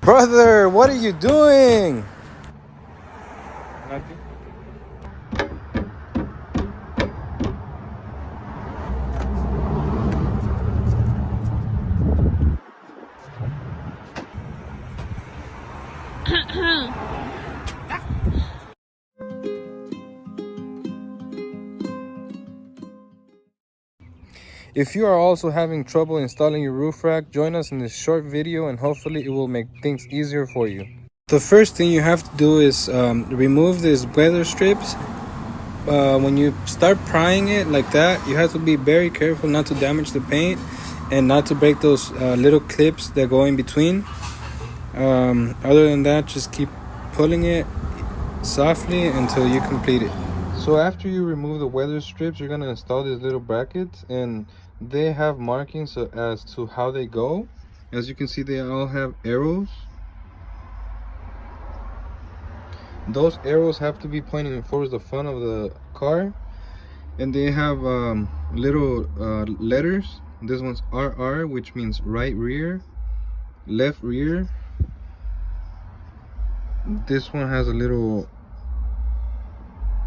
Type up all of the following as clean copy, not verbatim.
Brother, what are you doing? Nothing. If you are also having trouble installing your roof rack, join us in this short video and hopefully it will make things easier for you. The first thing you have to do is remove these weather strips. When you start prying it like that, you have to be very careful not to damage the paint and not to break those little clips that go in between. Other than that, just keep pulling it softly until you complete it. So after you remove the weather strips, you're going to install these little brackets, and they have markings as to how they go. As you can see, they all have arrows. Those arrows have to be pointing towards the front of the car, and they have little letters. This one's RR, which means right rear, left rear. This one has a little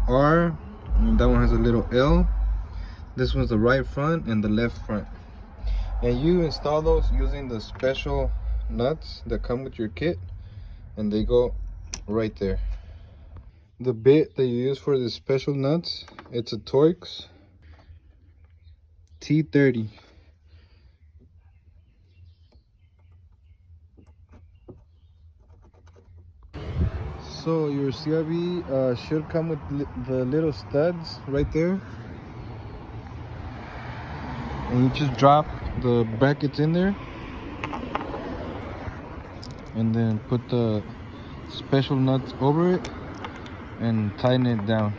R, and that one has a little L. This one's the right front and the left front. And you install those using the special nuts that come with your kit, and they go right there. The bit that you use for the special nuts, it's a Torx T30. So your CRV should come with the little studs right there, and you just drop the brackets in there and then put the special nuts over it and tighten it down.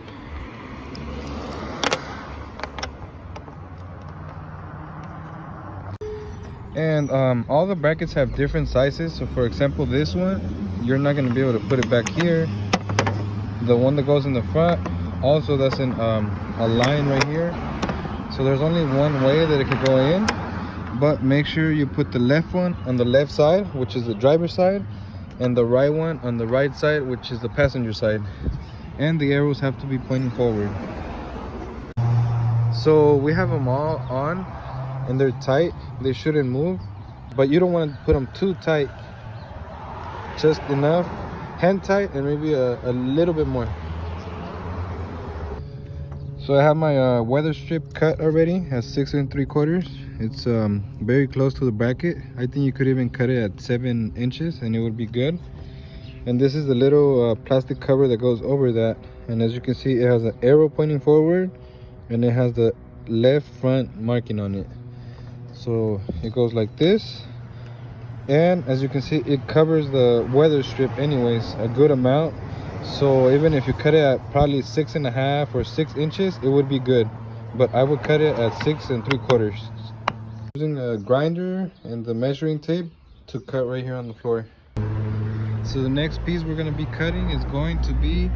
And all the brackets have different sizes. So for example, this one, you're not going to be able to put it back here. The one that goes in the front, also that's in a line right here. So there's only one way that it could go in, but make sure you put the left one on the left side, which is the driver's side, and the right one on the right side, which is the passenger side. And the arrows have to be pointing forward. So we have them all on, and they're tight. They shouldn't move, but you don't want to put them too tight. Just enough, hand tight, and maybe a little bit more. So I have my weather strip cut already at 6 3/4. It's very close to the bracket. I think you could even cut it at 7 inches and it would be good. And this is the little plastic cover that goes over that, and as you can see, it has an arrow pointing forward and it has the left front marking on it. So it goes like this, and as you can see, it covers the weather strip anyways a good amount. So even if you cut it at probably 6.5 or 6 inches, it would be good, but I would cut it at 6 3/4. Using a grinder and the measuring tape to cut right here on the floor. So the next piece we're going to be cutting is going to be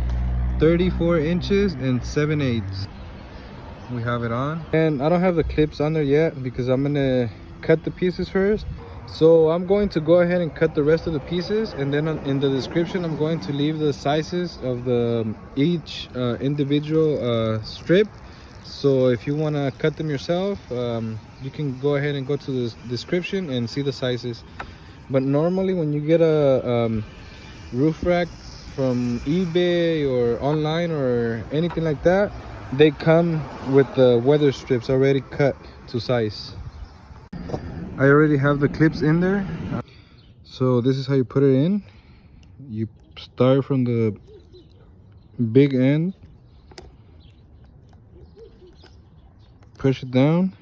34 inches and 7/8. We have it on, and I don't have the clips on there yet because I'm going to cut the pieces first. So I'm going to go ahead and cut the rest of the pieces, and then in the description I'm going to leave the sizes of each individual strip. So if you want to cut them yourself, you can go ahead and go to the description and see the sizes. But normally when you get a roof rack from eBay or online or anything like that, they come with the weather strips already cut to size. I already have the clips in there. So this is how you put it in. You start from the big end, push it down,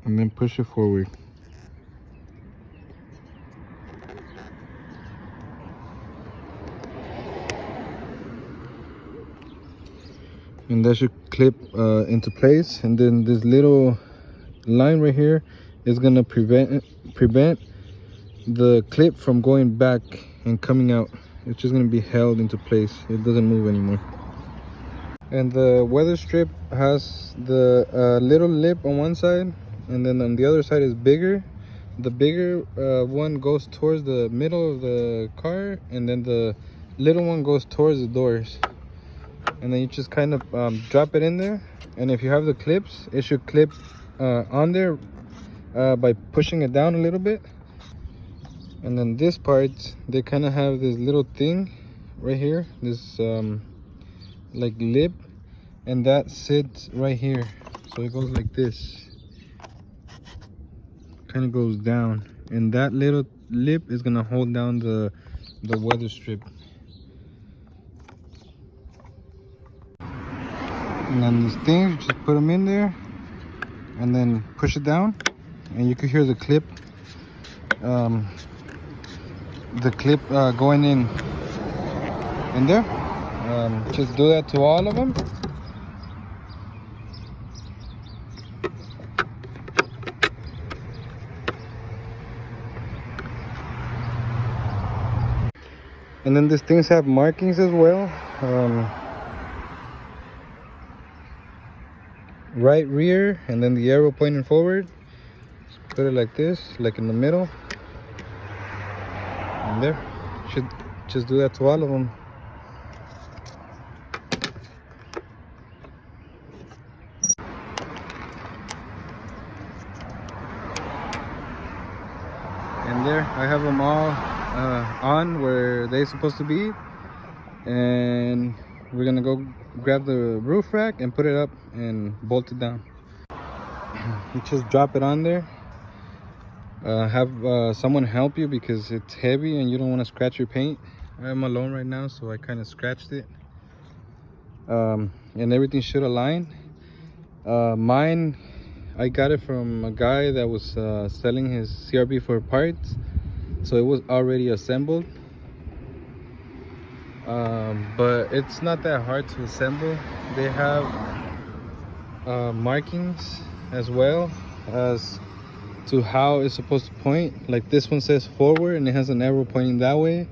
and then push it forward. And that should clip into place, and then this little line right here is going to prevent the clip from going back and coming out. It's just going to be held into place. It doesn't move anymore. And the weather strip has the little lip on one side, and then on the other side is bigger, The bigger one goes towards the middle of the car, and then the little one goes towards the doors. And then you just kind of drop it in there, and if you have the clips, it should clip on there by pushing it down a little bit. And then this part, they kind of have this little thing right here, this like lip, and that sits right here, so it goes like this, kind of goes down, and that little lip is gonna hold down the weather strip. And then these things, you just put them in there and then push it down, and you can hear the clip going in there. Just do that to all of them. And then these things have markings as well. Right rear, and then the arrow pointing forward. Just put it like this, like in the middle. And there, should just do that to all of them. And there, I have them all on where they're supposed to be, and we're gonna go grab the roof rack and put it up and bolt it down. You just drop it on there. Have someone help you because it's heavy and you don't want to scratch your paint. I'm alone right now, so I kind of scratched it, and everything should align. Mine, I got it from a guy that was selling his CRV for parts, so it was already assembled. But it's not that hard to assemble. They have markings as well as to how it's supposed to point. Like this one says forward and it has an arrow pointing that way.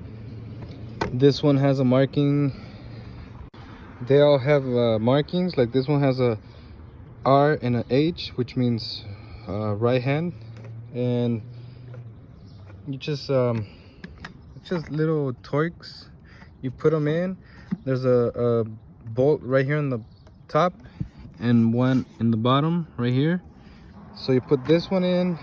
This one has a marking. They all have markings. Like this one has a R and an H, which means right hand. And you just it's just little Torx. You put them in. There's a bolt right here on the top and one in the bottom right here. So you put this one in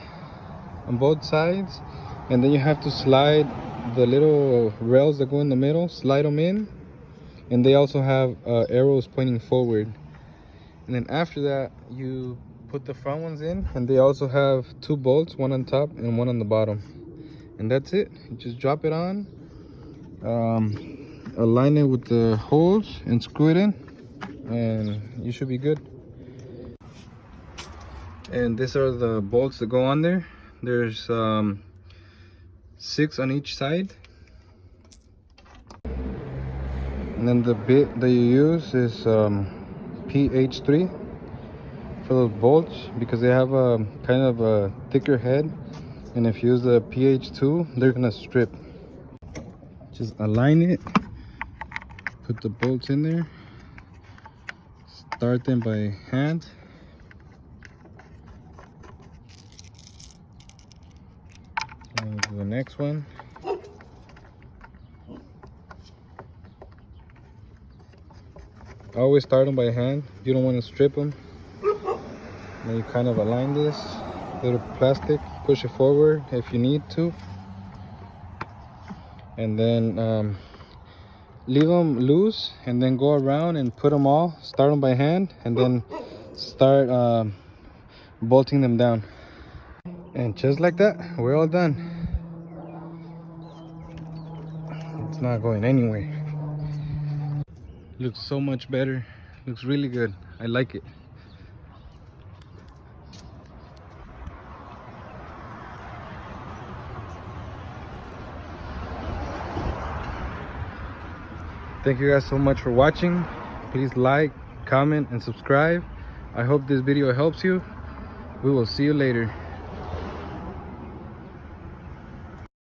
on both sides, and then you have to slide the little rails that go in the middle, slide them in, and they also have arrows pointing forward. And then after that, you put the front ones in, and they also have two bolts, one on top and one on the bottom. And that's it. You just drop it on, align it with the holes and screw it in, and you should be good. And these are the bolts that go on there. There's 6 on each side, and then the bit that you use is PH3 for those bolts, because they have a kind of a thicker head, and if you use the PH2, they're gonna strip. Just align it, put the bolts in there, start them by hand. And the next one. Always start them by hand. You don't want to strip them. Then you kind of align this little plastic, push it forward if you need to, and then leave them loose, and then go around and put them all, start them by hand, and then start bolting them down. And just like that, we're all done. It's not going anywhere. Looks so much better. Looks really good. I like it. Thank you guys so much for watching. Please like, comment, and subscribe. I hope this video helps you. We will see you later.